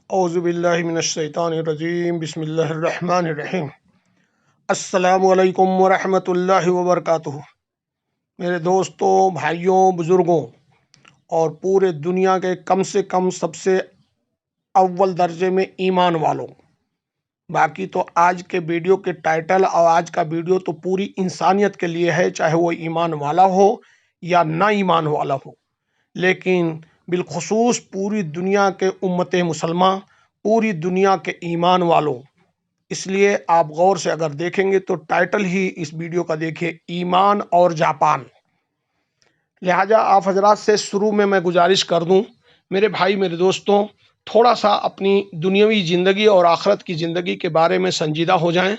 اعوذ باللہ من الشیطان الرجیم بسم اللہ الرحمن الرحیم السلام علیکم ورحمۃ اللہ وبرکاتہ۔ میرے دوستوں، بھائیوں، بزرگوں اور پورے دنیا کے کم سے کم سب سے اول درجے میں ایمان والوں، باقی تو آج کے ویڈیو کے ٹائٹل اور آج کا ویڈیو تو پوری انسانیت کے لیے ہے، چاہے وہ ایمان والا ہو یا نہ ایمان والا ہو، لیکن بالخصوص پوری دنیا کے امت مسلمہ، پوری دنیا کے ایمان والوں۔ اس لیے آپ غور سے اگر دیکھیں گے تو ٹائٹل ہی اس ویڈیو کا دیکھیں، ایمان اور جاپان۔ لہٰذا آپ حضرات سے شروع میں گزارش کر دوں، میرے بھائی، میرے دوستوں، تھوڑا سا اپنی دنیاوی زندگی اور آخرت کی زندگی کے بارے میں سنجیدہ ہو جائیں،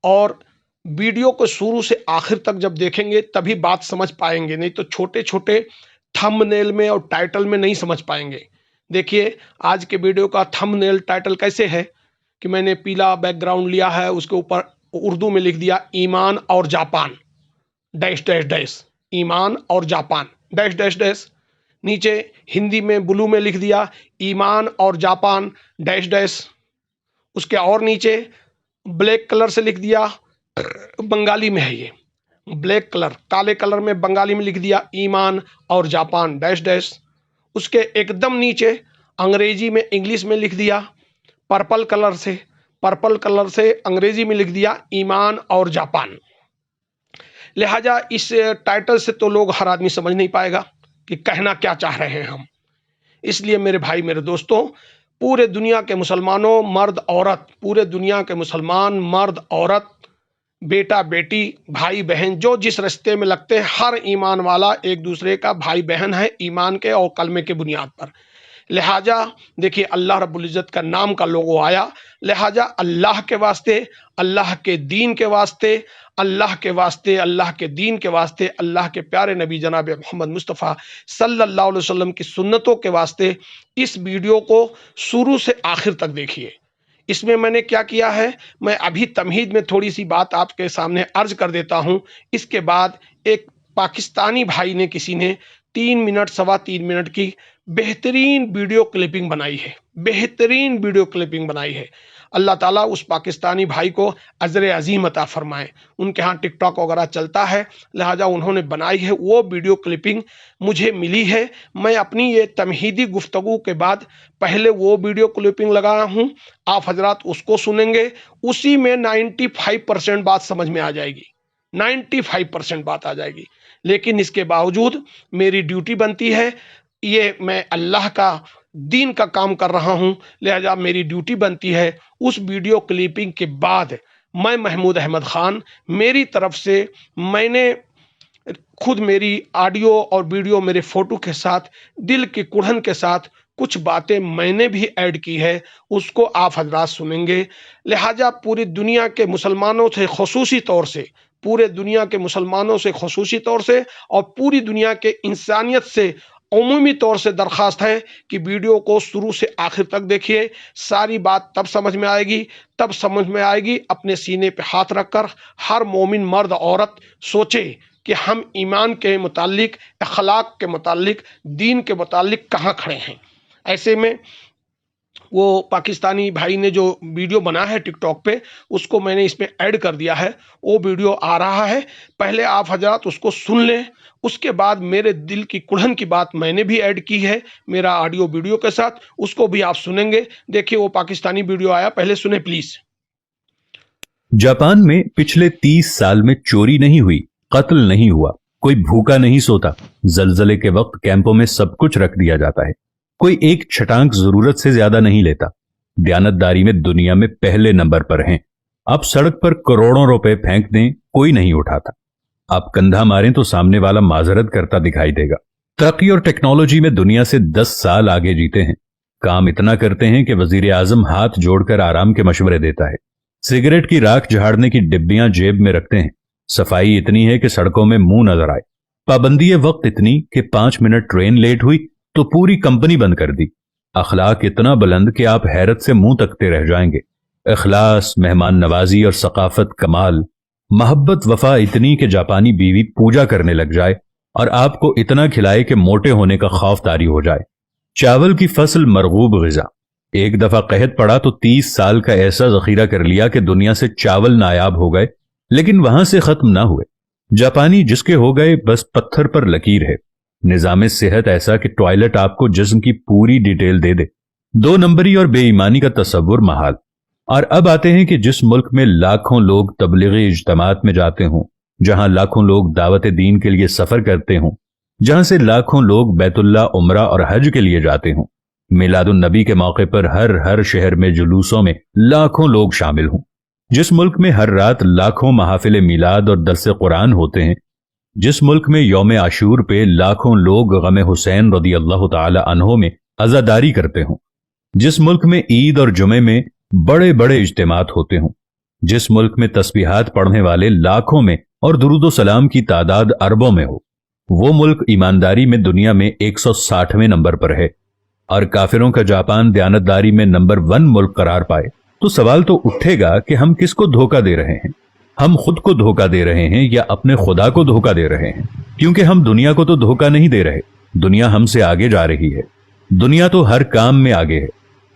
اور ویڈیو کو شروع سے آخر تک جب دیکھیں گے تبھی بات سمجھ پائیں گے، نہیں تو چھوٹے چھوٹے تھم نیل میں اور ٹائٹل میں نہیں سمجھ پائیں گے۔ دیکھیے آج کے ویڈیو کا تھم نیل ٹائٹل کیسے ہے کہ میں نے پیلا بیک گراؤنڈ لیا ہے، اس کے اوپر اردو میں لکھ دیا ایمان اور جاپان ڈیش ڈیش ڈیش، ایمان اور جاپان ڈیش ڈیش ڈیش۔ نیچے ہندی میں بلو میں لکھ دیا ایمان اور جاپان ڈیش ڈیش۔ اس کے اور نیچے بلیک کلر سے لکھ دیا، بنگالی میں ہے یہ، بلیک کلر کالے کلر میں بنگالی میں لکھ دیا ایمان اور جاپان ڈیش ڈیش۔ اس کے ایک دم نیچے انگریزی میں انگلش میں لکھ دیا پرپل کلر سے انگریزی میں لکھ دیا ایمان اور جاپان۔ لہٰذا اس ٹائٹل سے تو لوگ ہر آدمی سمجھ نہیں پائے گا کہ کہنا کیا چاہ رہے ہیں ہم۔ اس لیے میرے بھائی، میرے دوستوں، پورے دنیا کے مسلمانوں، مرد عورت، پورے دنیا کے مسلمان مرد عورت، بیٹا بیٹی، بھائی بہن، جو جس رشتے میں لگتے ہیں، ہر ایمان والا ایک دوسرے کا بھائی بہن ہے ایمان کے اور کلمے کے بنیاد پر۔ لہٰذا دیکھیے اللہ رب العزت کا نام کا لوگو آیا، لہٰذا اللہ کے واسطے، اللہ کے دین کے واسطے، اللہ کے واسطے، اللہ کے دین کے واسطے، اللہ کے پیارے نبی جناب محمد مصطفیٰ صلی اللہ علیہ وسلم کی سنتوں کے واسطے اس ویڈیو کو شروع سے آخر تک دیکھیے۔ اس میں نے کیا کیا ہے، میں ابھی تمہید میں تھوڑی سی بات آپ کے سامنے عرض کر دیتا ہوں۔ اس کے بعد ایک پاکستانی بھائی نے، کسی نے 3 منٹ سوا 3 منٹ کی بہترین ویڈیو کلپنگ بنائی ہے، اللہ تعالیٰ اس پاکستانی بھائی کو اجر عظیم عطا فرمائے۔ ان کے ہاں ٹک ٹاک وغیرہ چلتا ہے، لہٰذا انہوں نے بنائی ہے وہ ویڈیو کلپنگ مجھے ملی ہے۔ میں اپنی یہ تمہیدی گفتگو کے بعد پہلے وہ ویڈیو کلپنگ لگایا ہوں، آپ حضرات اس کو سنیں گے، اسی میں 95% بات سمجھ میں آ جائے گی، 95% بات آ جائے گی۔ لیکن اس کے باوجود میری ڈیوٹی بنتی ہے، یہ میں اللہ کا دین کا کام کر رہا ہوں، لہذا میری ڈیوٹی بنتی ہے اس ویڈیو کلپنگ کے بعد میں محمود احمد خان میری طرف سے، میں نے خود میری آڈیو اور ویڈیو میرے فوٹو کے ساتھ دل کی کڑھن کے ساتھ کچھ باتیں میں نے بھی ایڈ کی ہے، اس کو آپ حضرات سنیں گے۔ لہٰذا پوری دنیا کے مسلمانوں سے خصوصی طور سے، پورے دنیا کے مسلمانوں سے خصوصی طور سے اور پوری دنیا کے انسانیت سے عمومی طور سے درخواست ہے کہ ویڈیو کو شروع سے آخر تک دیکھیے، ساری بات تب سمجھ میں آئے گی اپنے سینے پہ ہاتھ رکھ کر ہر مومن مرد عورت سوچے کہ ہم ایمان کے متعلق، اخلاق کے متعلق، دین کے متعلق کہاں کھڑے ہیں۔ ایسے میں وہ پاکستانی بھائی نے جو ویڈیو بنا ہے ٹک ٹاک پہ، اس کو میں نے اس میں ایڈ کر دیا ہے، وہ ویڈیو آ رہا ہے، پہلے آپ حضرات اس کو سن لیں، اس کے بعد میرے دل کی کڑھن کی بات میں نے بھی ایڈ کی ہے میرا آڈیو ویڈیو کے ساتھ، اس کو بھی آپ سنیں گے۔ دیکھیے وہ پاکستانی ویڈیو آیا، پہلے سنیں پلیز۔ جاپان میں پچھلے 30 سال میں چوری نہیں ہوئی، قتل نہیں ہوا، کوئی بھوکا نہیں سوتا، زلزلے کے وقت کیمپوں میں سب کچھ رکھ دیا جاتا ہے، کوئی ایک چھٹانک ضرورت سے زیادہ نہیں لیتا، دیانتداری میں دنیا میں پہلے نمبر پر ہیں، آپ سڑک پر کروڑوں روپے پھینک دیں کوئی نہیں اٹھاتا، آپ کندھا ماریں تو سامنے والا معذرت کرتا دکھائی دے گا، ترقی اور ٹیکنالوجی میں دنیا سے 10 سال آگے جیتے ہیں، کام اتنا کرتے ہیں کہ وزیر اعظم ہاتھ جوڑ کر آرام کے مشورے دیتا ہے، سگریٹ کی راکھ جھاڑنے کی ڈبیاں جیب میں رکھتے ہیں، صفائی اتنی ہے کہ سڑکوں میں منہ نظر آئے، پابندی وقت اتنی کہ 5 منٹ ٹرین لیٹ ہوئی تو پوری کمپنی بند کر دی، اخلاق اتنا بلند کہ آپ حیرت سے منہ تکتے رہ جائیں گے، اخلاص، مہمان نوازی اور ثقافت کمال، محبت وفا اتنی کہ جاپانی بیوی پوجا کرنے لگ جائے اور آپ کو اتنا کھلائے کہ موٹے ہونے کا خوف طاری ہو جائے، چاول کی فصل مرغوب غذا، ایک دفعہ قحط پڑا تو 30 سال کا ایسا ذخیرہ کر لیا کہ دنیا سے چاول نایاب ہو گئے، لیکن وہاں سے ختم نہ ہوئے۔ جاپانی جس کے ہو گئے بس پتھر پر لکیر ہے۔ نظام صحت ایسا کہ ٹوائلٹ آپ کو جسم کی پوری ڈیٹیل دے دے۔ 2 نمبری اور بے ایمانی کا تصور محال۔ اور اب آتے ہیں کہ جس ملک میں لاکھوں لوگ تبلیغی اجتماعات میں جاتے ہوں، جہاں لاکھوں لوگ دعوت دین کے لیے سفر کرتے ہوں، جہاں سے لاکھوں لوگ بیت اللہ، عمرہ اور حج کے لیے جاتے ہوں، میلاد النبی کے موقع پر ہر شہر میں جلوسوں میں لاکھوں لوگ شامل ہوں، جس ملک میں ہر رات لاکھوں محافل میلاد اور درس قرآن ہوتے ہیں، جس ملک میں یوم عاشور پہ لاکھوں لوگ غم حسین رضی اللہ تعالی عنہ میں عزاداری کرتے ہوں، جس ملک میں عید اور جمعے میں بڑے بڑے اجتماعات ہوتے ہوں، جس ملک میں تسبیحات پڑھنے والے لاکھوں میں اور درود و سلام کی تعداد اربوں میں ہو، وہ ملک ایمانداری میں دنیا میں 160ویں نمبر پر ہے، اور کافروں کا جاپان دیانتداری میں نمبر 1 ملک قرار پائے، تو سوال تو اٹھے گا کہ ہم کس کو دھوکہ دے رہے ہیں؟ ہم خود کو دھوکہ دے رہے ہیں یا اپنے خدا کو دھوکہ دے رہے ہیں؟ کیونکہ ہم دنیا کو تو دھوکہ نہیں دے رہے، دنیا ہم سے آگے جا رہی ہے، دنیا تو ہر کام میں آگے ہے،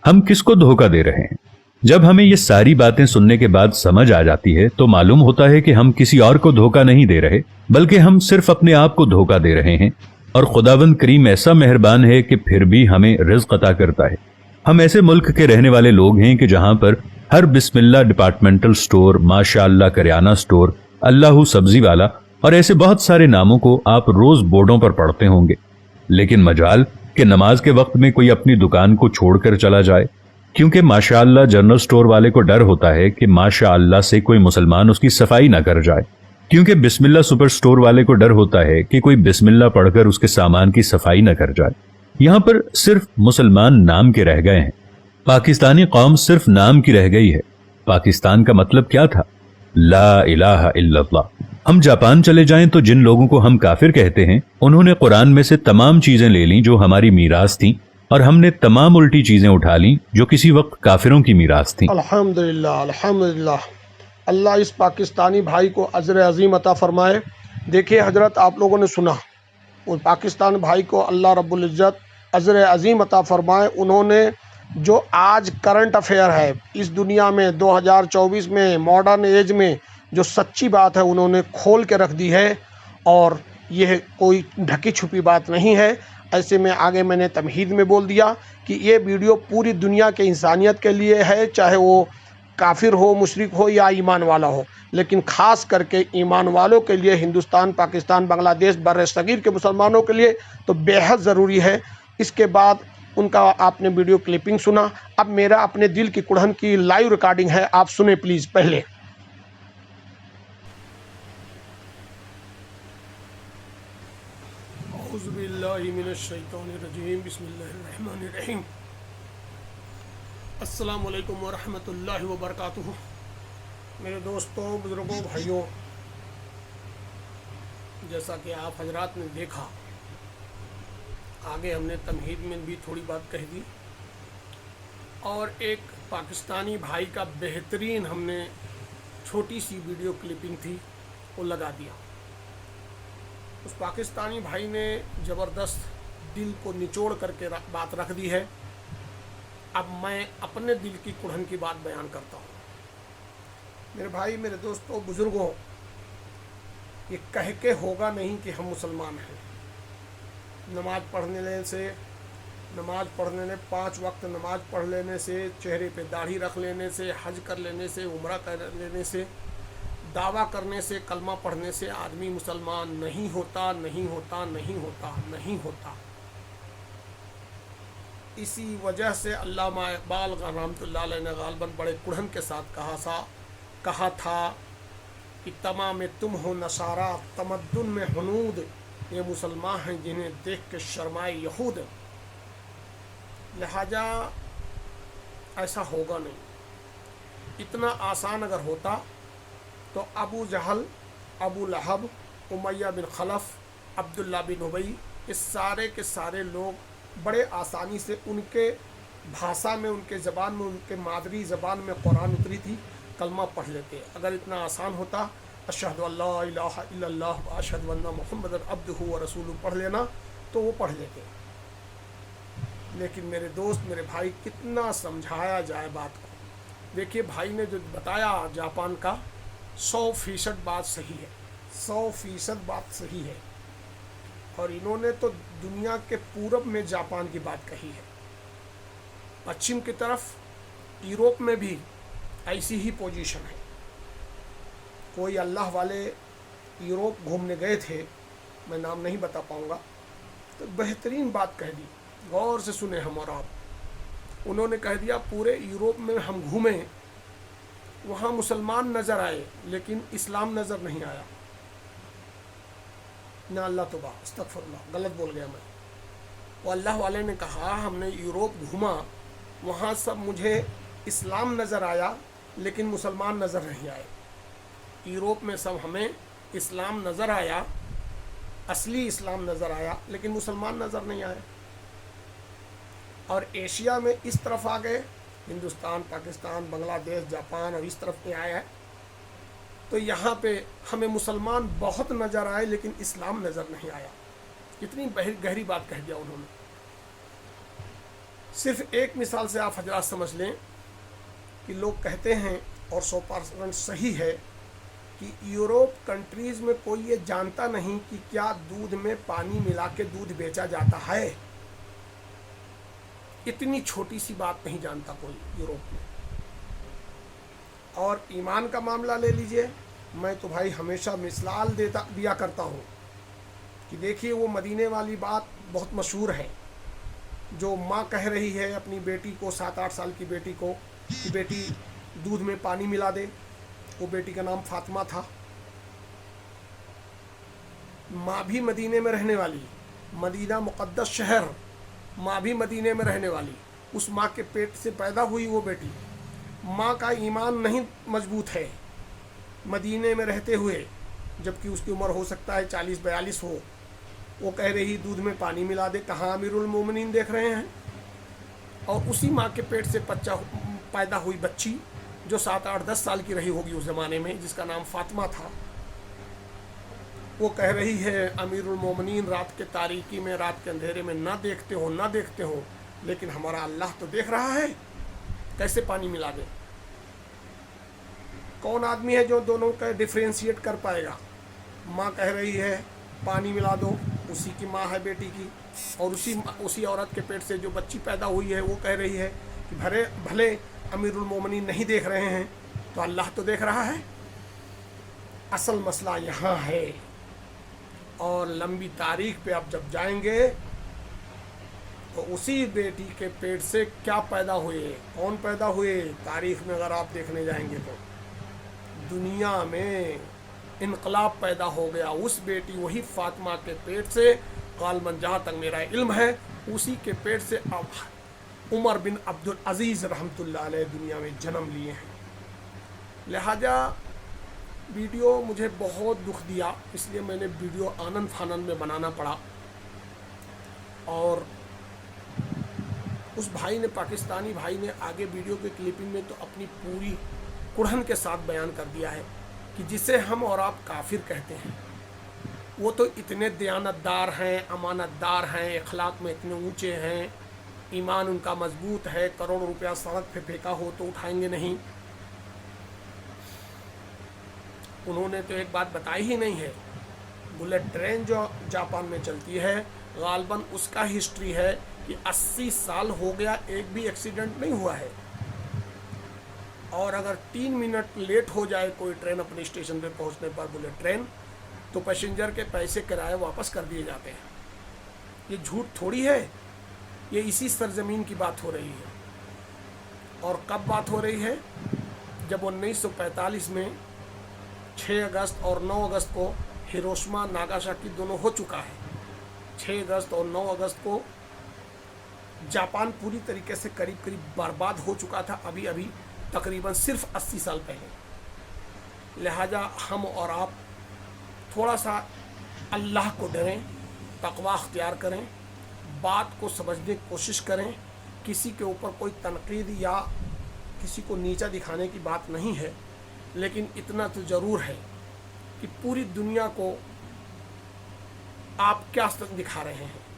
ہم کس کو دھوکہ دے رہے ہیں؟ جب ہمیں یہ ساری باتیں سننے کے بعد سمجھ آ جاتی ہے تو معلوم ہوتا ہے کہ ہم کسی اور کو دھوکہ نہیں دے رہے، بلکہ ہم صرف اپنے آپ کو دھوکہ دے رہے ہیں، اور خداوند کریم ایسا مہربان ہے کہ پھر بھی ہمیں رزق عطا کرتا ہے۔ ہم ایسے ملک کے رہنے والے لوگ ہیں کہ جہاں پر ہر بسم اللہ ڈپارٹمنٹل سٹور، ماشاء اللہ کریانہ سٹور، اللہ سبزی والا اور ایسے بہت سارے ناموں کو آپ روز بورڈوں پر پڑھتے ہوں گے، لیکن مجال کہ نماز کے وقت میں کوئی اپنی دکان کو چھوڑ کر چلا جائے، کیونکہ ماشاء اللہ جنرل سٹور والے کو ڈر ہوتا ہے کہ ماشاء اللہ سے کوئی مسلمان اس کی صفائی نہ کر جائے، کیونکہ بسم اللہ سپر سٹور والے کو ڈر ہوتا ہے کہ کوئی بسم اللہ پڑھ کر اس کے سامان کی صفائی نہ کر جائے۔ یہاں پر صرف مسلمان نام کے رہ گئے ہیں، پاکستانی قوم صرف نام کی رہ گئی ہے۔ پاکستان کا مطلب کیا تھا؟ لا الہ الا اللہ۔ ہم جاپان چلے جائیں تو جن لوگوں کو ہم کافر کہتے ہیں، انہوں نے قرآن میں سے تمام چیزیں لے لیں جو ہماری میراث تھیں، اور ہم نے تمام الٹی چیزیں اٹھا لیں جو کسی وقت کافروں کی میراث تھیں۔ الحمدللہ الحمدللہ، اللہ اس پاکستانی بھائی کو اجر عظیم عطا فرمائے۔ دیکھیے حضرت، آپ لوگوں نے سنا، وہ پاکستان بھائی کو اللہ رب العزت اجر عظیم عطا فرمائے۔ انہوں نے جو آج کرنٹ افیئر ہے اس دنیا میں 2024 میں ماڈرن ایج میں جو سچی بات ہے انہوں نے کھول کے رکھ دی ہے، اور یہ کوئی ڈھکی چھپی بات نہیں ہے۔ ایسے میں آگے میں نے تمہید میں بول دیا کہ یہ ویڈیو پوری دنیا کے انسانیت کے لیے ہے، چاہے وہ کافر ہو، مشرک ہو یا ایمان والا ہو، لیکن خاص کر کے ایمان والوں کے لیے، ہندوستان، پاکستان، بنگلہ دیش، بر صغیر کے مسلمانوں کے لیے تو بے حد ضروری ہے۔ اس کے بعد ان کا آپ نے ویڈیو کلپنگ سنا، اب میرا اپنے دل کی کڑھن کی لائیو ریکارڈنگ ہے، آپ سنیں پلیز پہلے۔ اعوذ باللہ من الشیطان الرجیم، بسم اللہ الرحمن الرحیم۔ السلام علیکم ورحمۃ اللہ وبرکاتہ۔ میرے دوستوں، بزرگوں، بھائیوں، جیسا کہ آپ حضرات نے دیکھا، آگے ہم نے تمہید میں بھی تھوڑی بات کہہ دی، اور ایک پاکستانی بھائی کا بہترین ہم نے چھوٹی سی ویڈیو کلپنگ تھی وہ لگا دیا۔ اس پاکستانی بھائی نے زبردست دل کو نچوڑ کر کے بات رکھ دی ہے۔ اب میں اپنے دل کی کڑھن کی بات بیان کرتا ہوں۔ میرے بھائی، میرے دوستوں، بزرگوں، یہ کہہ کے ہوگا نہیں کہ ہم مسلمان ہیں۔ نماز پڑھنے سے 5 وقت نماز پڑھ لینے سے، چہرے پہ داڑھی رکھ لینے سے، حج کر لینے سے، عمرہ کر لینے سے، دعویٰ کرنے سے، کلمہ پڑھنے سے آدمی مسلمان نہیں ہوتا، نہیں ہوتا، نہیں ہوتا، نہیں ہوتا۔ اسی وجہ سے علامہ اقبال رحمۃ اللہ علیہ نے غالباً بڑے کڑھن کے ساتھ کہا تھا کہ تمام تم ہو نصارہ تمدن میں ہنود، یہ مسلمان ہیں جنہیں دیکھ کے شرمائے یہود۔ لہٰذا ایسا ہوگا نہیں۔ اتنا آسان اگر ہوتا تو ابو جہل، ابو لہب، امیہ بن خلف، عبداللہ بن ابی، اس سارے کے سارے لوگ بڑے آسانی سے ان کے بھاشا میں، ان کے زبان میں، ان کے مادری زبان میں قرآن اتری تھی، کلمہ پڑھ لیتے۔ اگر اتنا آسان ہوتا، اشہد ان لا الہ الا اللہ اشہد ان محمد عبدہ و رسولہ پڑھ لینا، تو وہ پڑھ لیتے۔ لیکن میرے دوست میرے بھائی کتنا سمجھایا جائے بات کو. دیکھیے بھائی نے جو بتایا جاپان کا 100% بات صحیح ہے, 100% بات صحیح ہے. اور انہوں نے تو دنیا کے پورب میں جاپان کی بات کہی ہے. پچھم کی طرف یوروپ میں بھی ایسی ہی پوزیشن ہے. کوئی اللہ والے یوروپ گھومنے گئے تھے, میں نام نہیں بتا پاؤں گا, تو بہترین بات کہہ دی, غور سے سنیں ہم اور آپ. انہوں نے کہہ دیا پورے یوروپ میں ہم گھومیں, وہاں مسلمان نظر آئے لیکن اسلام نظر نہیں آیا. نہ اللہ توبہ استغفر اللہ, غلط بول گیا میں. وہ اللہ والے نے کہا ہم نے یوروپ گھوما, وہاں سب مجھے اسلام نظر آیا لیکن مسلمان نظر نہیں آئے. یوروپ میں سب ہمیں اسلام نظر آیا, اصلی اسلام نظر آیا, لیکن مسلمان نظر نہیں آئے. اور ایشیا میں اس طرف آ گئے, ہندوستان, پاکستان, بنگلہ دیش, جاپان, اور اس طرف میں آیا ہے, تو یہاں پہ ہمیں مسلمان بہت نظر آئے لیکن اسلام نظر نہیں آیا. کتنی گہری بات کہہ دیا انہوں نے. صرف ایک مثال سے آپ حضرات سمجھ لیں کہ لوگ کہتے ہیں, اور 100% صحیح ہے, کہ یوروپ کنٹریز میں کوئی یہ جانتا نہیں کہ کیا دودھ میں پانی ملا کے دودھ بیچا جاتا ہے. اتنی چھوٹی سی بات نہیں جانتا کوئی یوروپ میں. اور ایمان کا معاملہ لے لیجئے, میں تو بھائی ہمیشہ مثال دیا کرتا ہوں کہ دیکھیے وہ مدینے والی بات بہت مشہور ہے, جو ماں کہہ رہی ہے اپنی بیٹی کو, 7-8 سال کی بیٹی کو, کہ بیٹی دودھ میں پانی ملا دے. وہ بیٹی کا نام فاطمہ تھا. ماں بھی مدینے میں رہنے والی, مدینہ مقدس شہر, ماں بھی مدینے میں رہنے والی. اس ماں کے پیٹ سے پیدا ہوئی وہ بیٹی. ماں کا ایمان نہیں مضبوط ہے مدینے میں رہتے ہوئے, جبکہ اس کی عمر ہو سکتا ہے 40-42 ہو. وہ کہہ رہی دودھ میں پانی ملا دے. کہاں امیر المومنین دیکھ رہے ہیں. اور اسی ماں کے پیٹ سے پیدا ہوئی بچی جو 7-8-10 سال کی رہی ہوگی اس زمانے میں, جس کا نام فاطمہ تھا, وہ کہہ رہی ہے امیر المومنین رات کے تاریکی میں, رات کے اندھیرے میں نہ دیکھتے ہو, لیکن ہمارا اللہ تو دیکھ رہا ہے, کیسے پانی ملا دے. کون آدمی ہے جو دونوں کا ڈفرینشیٹ کر پائے گا. ماں کہہ رہی ہے پانی ملا دو, اسی کی ماں ہے بیٹی کی, اور اسی عورت کے پیٹ سے جو بچی پیدا ہوئی ہے وہ کہہ رہی ہے کہ بھلے امیر المومنین نہیں دیکھ رہے ہیں تو اللہ تو دیکھ رہا ہے. اصل مسئلہ یہاں ہے. اور لمبی تاریخ پہ آپ جب جائیں گے تو اسی بیٹی کے پیٹ سے کیا پیدا ہوئے, کون پیدا ہوئے, تاریخ میں اگر آپ دیکھنے جائیں گے تو دنیا میں انقلاب پیدا ہو گیا. اس بیٹی وہی فاطمہ کے پیٹ سے, غالباً جہاں تک میرا علم ہے اسی کے پیٹ سے عمر بن عبد العزیز رحمۃ اللہ علیہ دنیا میں جنم لیے ہیں. لہذا ویڈیو مجھے بہت دکھ دیا, اس لیے میں نے ویڈیو آنند فانند میں بنانا پڑا. اور اس بھائی نے, پاکستانی بھائی نے, آگے ویڈیو کے کلپنگ میں تو اپنی پوری کڑھن کے ساتھ بیان کر دیا ہے کہ جسے ہم اور آپ کافر کہتے ہیں, وہ تو اتنے دیانت دار ہیں, امانت دار ہیں, اخلاق میں اتنے اونچے ہیں, ایمان ان کا مضبوط ہے, کروڑوں روپیہ سڑک پہ پھینکا ہو تو اٹھائیں گے نہیں. انہوں نے تو ایک بات بتائی ہی نہیں ہے. بلٹ ٹرین جو جاپان میں چلتی ہے, غالباً اس کا ہسٹری ہے کہ 80 سال ہو گیا ایک بھی ایکسیڈنٹ نہیں ہوا ہے. اور اگر 3 منٹ لیٹ ہو جائے کوئی ٹرین اپنے اسٹیشن پہ پہنچنے پر, بلٹ ٹرین, تو پیسنجر کے پیسے کرائے واپس کر دیے جاتے ہیں. یہ جھوٹ تھوڑی ہے, یہ اسی سرزمین کی بات ہو رہی ہے. اور کب بات ہو رہی ہے؟ جب 1945 میں 6 اگست اور 9 اگست کو ہیروشما ناگاساکی دونوں ہو چکا ہے. 6 اگست اور 9 اگست کو جاپان پوری طریقے سے قریب برباد ہو چکا تھا, ابھی تقریباً صرف 80 سال پہلے. لہذا ہم اور آپ تھوڑا سا اللہ کو ڈریں, تقوی اختیار کریں, بات کو سمجھنے کی کوشش کریں. کسی کے اوپر کوئی تنقید یا کسی کو نیچا دکھانے کی بات نہیں ہے, لیکن اتنا تو ضرور ہے کہ پوری دنیا کو آپ کیا دکھا رہے ہیں.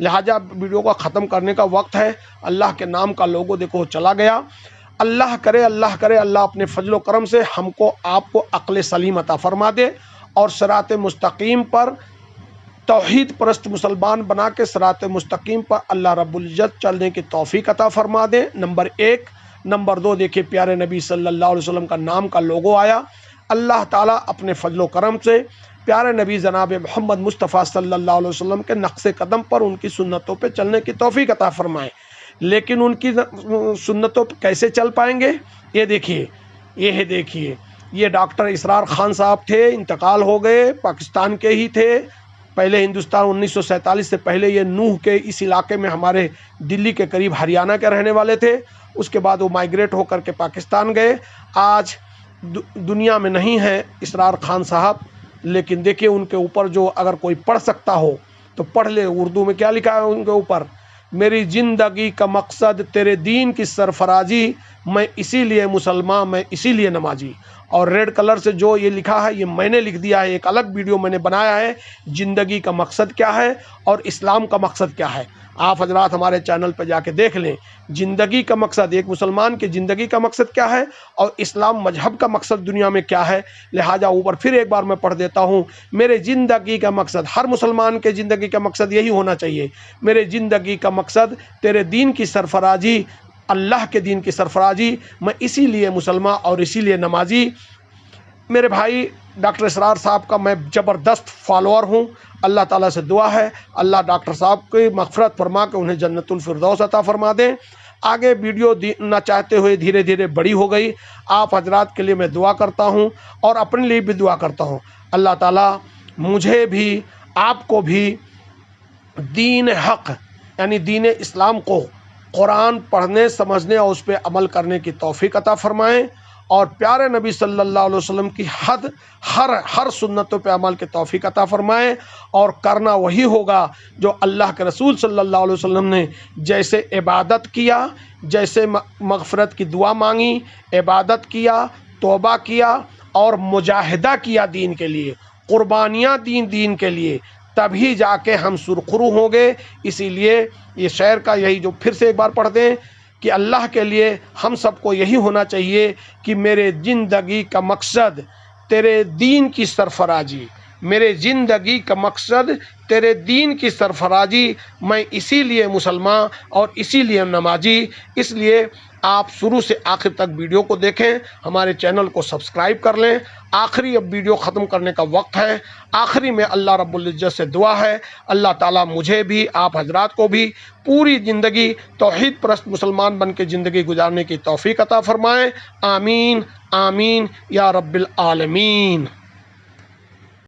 لہٰذا ویڈیو کا ختم کرنے کا وقت ہے. اللہ کے نام کا لوگو دیکھو چلا گیا. اللہ کرے اللہ اپنے فضل و کرم سے ہم کو آپ کو عقل سلیم عطا فرما دے اور صراط مستقیم پر توحید پرست مسلمان بنا کے صراط مستقیم پر اللہ رب العزت چلنے کی توفیق عطا فرما دے. نمبر 1. نمبر 2 دیکھیے پیارے نبی صلی اللہ علیہ وسلم کا نام کا لوگو آیا. اللہ تعالیٰ اپنے فضل و کرم سے پیارے نبی جناب محمد مصطفیٰ صلی اللہ علیہ وسلم کے نقش قدم پر ان کی سنتوں پہ چلنے کی توفیق عطا فرمائے. لیکن ان کی سنتوں پہ کیسے چل پائیں گے؟ یہ دیکھیے یہ ڈاکٹر اسرار خان صاحب تھے، انتقال ہو گئے، پاکستان کے ہی تھے. پہلے ہندوستان 1947 سے پہلے یہ نوح کے اس علاقے میں ہمارے دلی کے قریب ہریانہ کے رہنے والے تھے. اس کے بعد وہ مائیگریٹ ہو کر کے پاکستان گئے. آج دنیا میں نہیں ہیں اسرار خان صاحب، لیکن دیکھیے ان کے اوپر جو اگر کوئی پڑھ سکتا ہو تو پڑھ لے. اردو میں کیا لکھا ہے ان کے اوپر؟ میری زندگی کا مقصد تیرے دین کی سرفرازی، میں اسی لیے مسلمان، میں اسی لیے نمازی. اور ریڈ کلر سے جو یہ لکھا ہے یہ میں نے لکھ دیا ہے، ایک الگ ویڈیو میں نے بنایا ہے، زندگی کا مقصد کیا ہے اور اسلام کا مقصد کیا ہے. آپ حضرات ہمارے چینل پہ جا کے دیکھ لیں. زندگی کا مقصد، ایک مسلمان کی زندگی کا مقصد کیا ہے اور اسلام مذہب کا مقصد دنیا میں کیا ہے. لہٰذا اوپر پھر ایک بار میں پڑھ دیتا ہوں. میرے زندگی کا مقصد، ہر مسلمان کے زندگی کا مقصد یہی ہونا چاہیے. میرے زندگی کا مقصد تیرے دین کی سرفرازی، اللہ کے دین کی سرفرازی، میں اسی لیے مسلمان اور اسی لیے نمازی. میرے بھائی ڈاکٹر اسرار صاحب کا میں زبردست فالوور ہوں. اللہ تعالیٰ سے دعا ہے اللہ ڈاکٹر صاحب کی مغفرت فرما کے انہیں جنت الفردوس عطا فرما دیں. آگے ویڈیو نہ چاہتے ہوئے دھیرے دھیرے بڑی ہو گئی. آپ حضرات کے لیے میں دعا کرتا ہوں اور اپنے لیے بھی دعا کرتا ہوں. اللہ تعالیٰ مجھے بھی آپ کو بھی دین حق یعنی دین اسلام کو قرآن پڑھنے، سمجھنے اور اس پہ عمل کرنے کی توفیق عطا فرمائیں اور پیارے نبی صلی اللہ علیہ وسلم کی ہر سنتوں پہ عمل کی توفیق عطا فرمائیں. اور کرنا وہی ہوگا جو اللہ کے رسول صلی اللہ علیہ وسلم نے جیسے عبادت کیا، جیسے مغفرت کی دعا مانگی، عبادت کیا، توبہ کیا اور مجاہدہ کیا دین کے لیے، قربانیاں دین کے لیے، تبھی جا کے ہم سرخرو ہوں گے. اسی لیے یہ شعر کا یہی جو پھر سے ایک بار پڑھ دیں کہ اللہ کے لیے ہم سب کو یہی ہونا چاہیے کہ میرے زندگی کا مقصد تیرے دین کی سرفرازی، میرے زندگی کا مقصد تیرے دین کی سرفرازی، میں اسی لیے مسلمان اور اسی لیے نمازی. اس لیے آپ شروع سے آخر تک ویڈیو کو دیکھیں، ہمارے چینل کو سبسکرائب کر لیں. آخری اب ویڈیو ختم کرنے کا وقت ہے. آخری میں اللہ رب العزت سے دعا ہے اللہ تعالیٰ مجھے بھی آپ حضرات کو بھی پوری زندگی توحید پرست مسلمان بن کے زندگی گزارنے کی توفیق عطا فرمائیں. آمین آمین یا رب العالمین.